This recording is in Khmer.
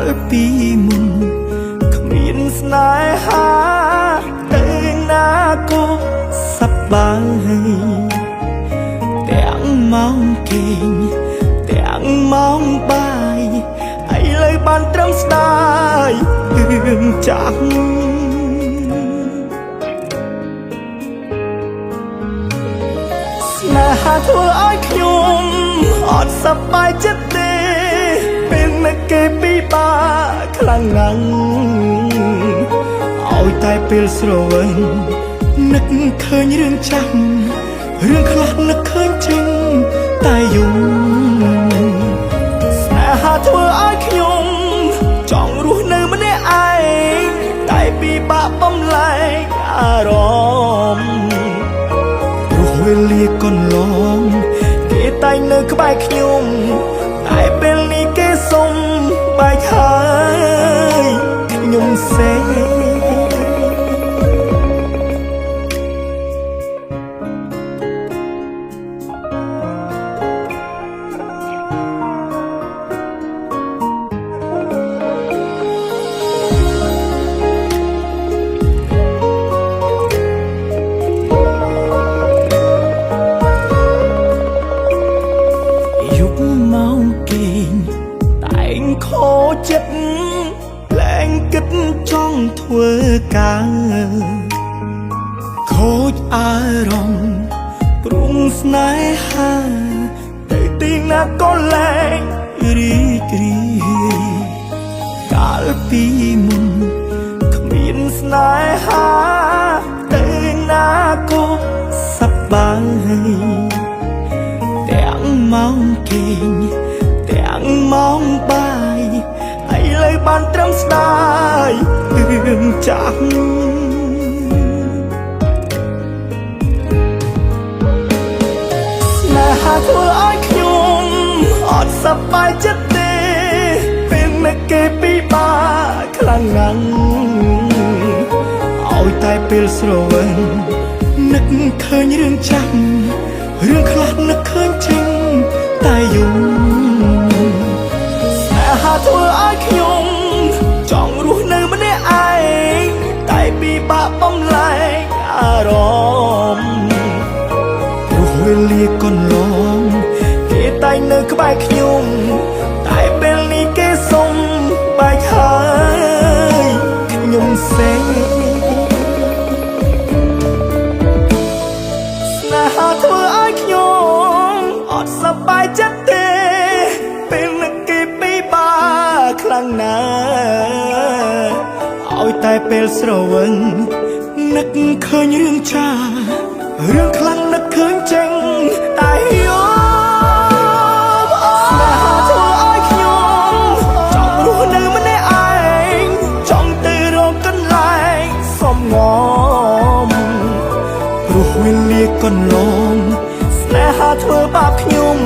លពីមុនគ្មានស្នេហាតែណាក៏សប្បាយទាំងម៉ោងគេងទាំងម៉ោងបាយឥឡូវបានត្រឹមស្ដាយរឿងចាស់ស្នេហាធ្វើឲ្យខ្ញុំអត់សប្បាយចិត្តទេពេលនឹកគេពិបាកខ្លាំងណាស់ឲ្យតែពេលស្រវិលនឹកឃើញរឿងចាស់រឿងខ្លះនឹកឃើញចេញតែយំស្នេហាធ្វើឲ្យខ្ញុំចង់រស់នៅម្នាក់ឯងតែពិបាកបំលែងអារម្មណ៍ព្រោះវេលាកន្លងគេតែងនៅក្បែរខ្ញុំតែពេលនេះគេសុំបែកហើយខ្ញុំសេតែងខូចចិត្តលែងគិតចង់ធ្វើការខូចអារម្មណ៍ព្រមស្នេហាទៅទីណាក៏លែងរីករាយកាលពីមុនគ្មានស្នេហាទៅណាក៏សប្បាយទាំងម៉ោងគេងទាំងម៉ោងបាយឥឡូវបានត្រឹមស្ដាយរឿងចាស់ស្នេហាធ្វើឲ្យខ្ញុំអត់សប្បាយចិត្តទេពេលនឹកគេពិបាកខ្លាំងណាស់ឲ្យតែពេលស្រវិលនឹកឃើញរឿងចាស់រឿងខ្លះនឹកឃើញចេញតែយំស្នេហាធ្វើឲ្យខ្ញុំចង់រស់នៅម្នាក់ឯងតែពិបាកបំលែងអារម្មណ៍ព្រោះវេលាកន្លងគេតែងនៅក្បែរខ្ញុំតែពេលនេះគេសុំបែកហើយខ្ញុំសេស្នេហាធ្វើឲ្យខ្ញុំអត់សប្បាយចិត្តទេពេលនឹកគេពិបាកខ្លាំងណាស់ឲ្យតែពេលស្រវិលនឹកឃើញរឿងចាស់រឿងខ្លាំងនឹកឃើញចេញតែយំស្នេហាធ្វើឲ្យខ្ញុំចង់រស់នៅម្នាក់ឯងចង់ទៅរកកន្លែងសំងំព្រោះវេលាកន្លងស្នេហាធ្វើបាបខ្ញុំ